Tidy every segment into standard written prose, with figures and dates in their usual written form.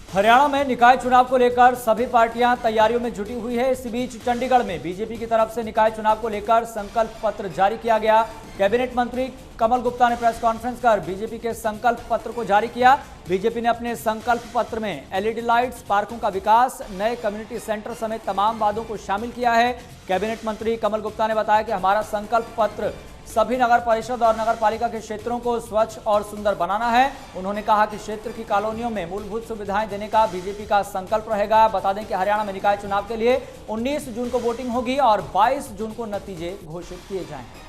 हरियाणा में निकाय चुनाव को लेकर सभी पार्टियां तैयारियों में जुटी हुई है। इसी बीच चंडीगढ़ में बीजेपी की तरफ से निकाय चुनाव को लेकर संकल्प पत्र जारी किया गया। कैबिनेट मंत्री कमल गुप्ता ने प्रेस कॉन्फ्रेंस कर बीजेपी के संकल्प पत्र को जारी किया। बीजेपी ने अपने संकल्प पत्र में एलईडी लाइट्स, पार्कों का विकास, नए कम्युनिटी सेंटर समेत तमाम वादों को शामिल किया है। कैबिनेट मंत्री कमल गुप्ता ने बताया कि हमारा संकल्प पत्र सभी नगर परिषद और नगर पालिका के क्षेत्रों को स्वच्छ और सुंदर बनाना है। उन्होंने कहा कि क्षेत्र की कॉलोनियों में मूलभूत सुविधाएं देने का बीजेपी का संकल्प रहेगा। बता दें कि हरियाणा में निकाय चुनाव के लिए 19 जून को वोटिंग होगी और 22 जून को नतीजे घोषित किए जाएंगे।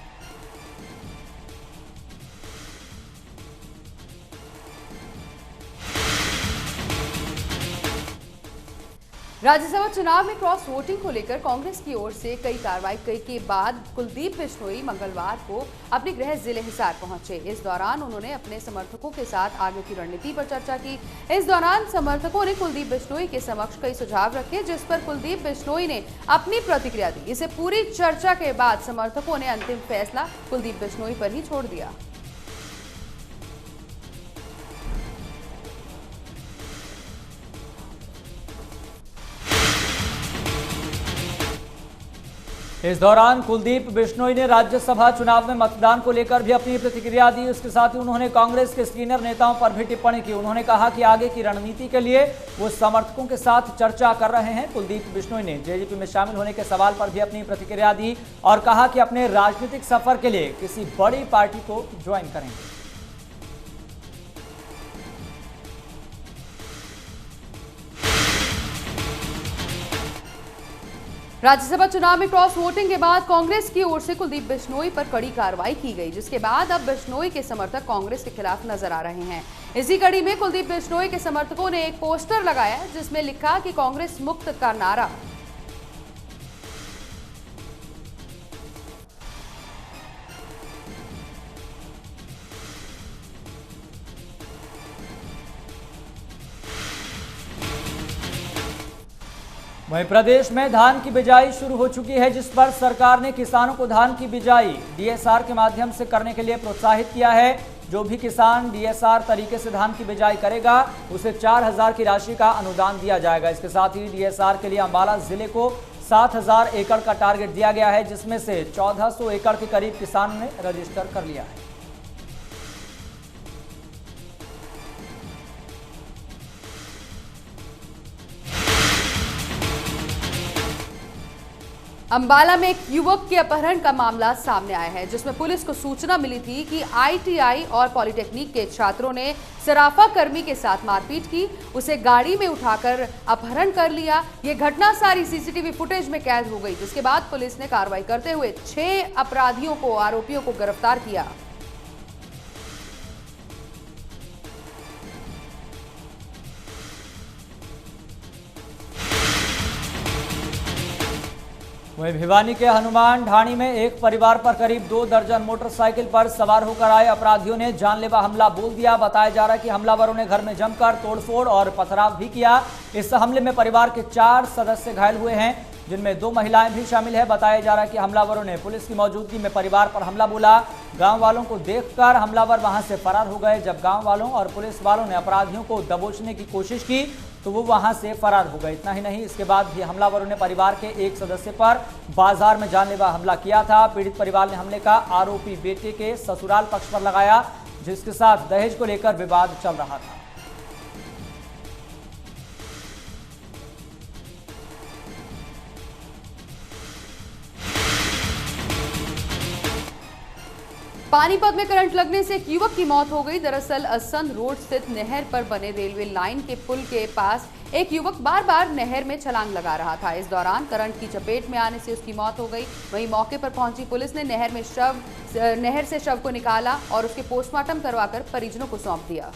राज्यसभा चुनाव में क्रॉस वोटिंग को लेकर कांग्रेस की ओर से कई कार्रवाई के बाद कुलदीप बिश्नोई मंगलवार को अपने गृह जिले हिसार पहुंचे। इस दौरान उन्होंने अपने समर्थकों के साथ आगे की रणनीति पर चर्चा की। इस दौरान समर्थकों ने कुलदीप बिश्नोई के समक्ष कई सुझाव रखे, जिस पर कुलदीप बिश्नोई ने अपनी प्रतिक्रिया दी। इसे पूरी चर्चा के बाद समर्थकों ने अंतिम फैसला कुलदीप बिश्नोई पर ही छोड़ दिया। इस दौरान कुलदीप बिश्नोई ने राज्यसभा चुनाव में मतदान को लेकर भी अपनी प्रतिक्रिया दी। इसके साथ ही उन्होंने कांग्रेस के सीनियर नेताओं पर भी टिप्पणी की। उन्होंने कहा कि आगे की रणनीति के लिए वो समर्थकों के साथ चर्चा कर रहे हैं। कुलदीप बिश्नोई ने जेजेपी में शामिल होने के सवाल पर भी अपनी प्रतिक्रिया दी और कहा कि अपने राजनीतिक सफर के लिए किसी बड़ी पार्टी को ज्वाइन करेंगे। राज्यसभा चुनाव में क्रॉस वोटिंग के बाद कांग्रेस की ओर से कुलदीप बिश्नोई पर कड़ी कार्रवाई की गई, जिसके बाद अब बिश्नोई के समर्थक कांग्रेस के खिलाफ नजर आ रहे हैं। इसी कड़ी में कुलदीप बिश्नोई के समर्थकों ने एक पोस्टर लगाया जिसमें लिखा कि कांग्रेस मुक्त का नारा। वहीं प्रदेश में धान की बिजाई शुरू हो चुकी है, जिस पर सरकार ने किसानों को धान की बिजाई डीएसआर के माध्यम से करने के लिए प्रोत्साहित किया है। जो भी किसान डीएसआर तरीके से धान की बिजाई करेगा उसे 4,000 की राशि का अनुदान दिया जाएगा। इसके साथ ही डीएसआर के लिए अंबाला जिले को 7,000 एकड़ का टारगेट दिया गया है, जिसमें से 1,400 एकड़ के करीब किसानों ने रजिस्टर कर लिया है। अंबाला में एक युवक के अपहरण का मामला सामने आया है, जिसमें पुलिस को सूचना मिली थी कि आईटीआई और पॉलिटेक्निक के छात्रों ने सराफा कर्मी के साथ मारपीट की, उसे गाड़ी में उठाकर अपहरण कर लिया। ये घटना सारी सीसीटीवी फुटेज में कैद हो गई, जिसके बाद पुलिस ने कार्रवाई करते हुए 6 आरोपियों को गिरफ्तार किया। वहीं भिवानी के हनुमान ढाणी में एक परिवार पर करीब 2 दर्जन मोटरसाइकिल पर सवार होकर आए अपराधियों ने जानलेवा हमला बोल दिया। बताया जा रहा है कि हमलावरों ने घर में जमकर तोड़फोड़ और पथराव भी किया। इस हमले में परिवार के 4 सदस्य घायल हुए हैं, जिनमें 2 महिलाएं भी शामिल है। बताया जा रहा है कि हमलावरों ने पुलिस की मौजूदगी में परिवार पर हमला बोला। गांव वालों को देखकर हमलावर वहां से फरार हो गए। जब गांव वालों और पुलिस वालों ने अपराधियों को दबोचने की कोशिश की तो वो वहां से फरार हो गए। इतना ही नहीं, इसके बाद भी हमलावरों ने परिवार के एक सदस्य पर बाजार में जानलेवा हमला किया था। पीड़ित परिवार ने हमले का आरोपी बेटे के ससुराल पक्ष पर लगाया, जिसके साथ दहेज को लेकर विवाद चल रहा था। पानीपत में करंट लगने से एक युवक की मौत हो गई। दरअसल असंध रोड स्थित नहर पर बने रेलवे लाइन के पुल के पास एक युवक बार बार नहर में छलांग लगा रहा था। इस दौरान करंट की चपेट में आने से उसकी मौत हो गई। वहीं मौके पर पहुंची पुलिस ने नहर से शव को निकाला और उसके पोस्टमार्टम करवाकर परिजनों को सौंप दिया।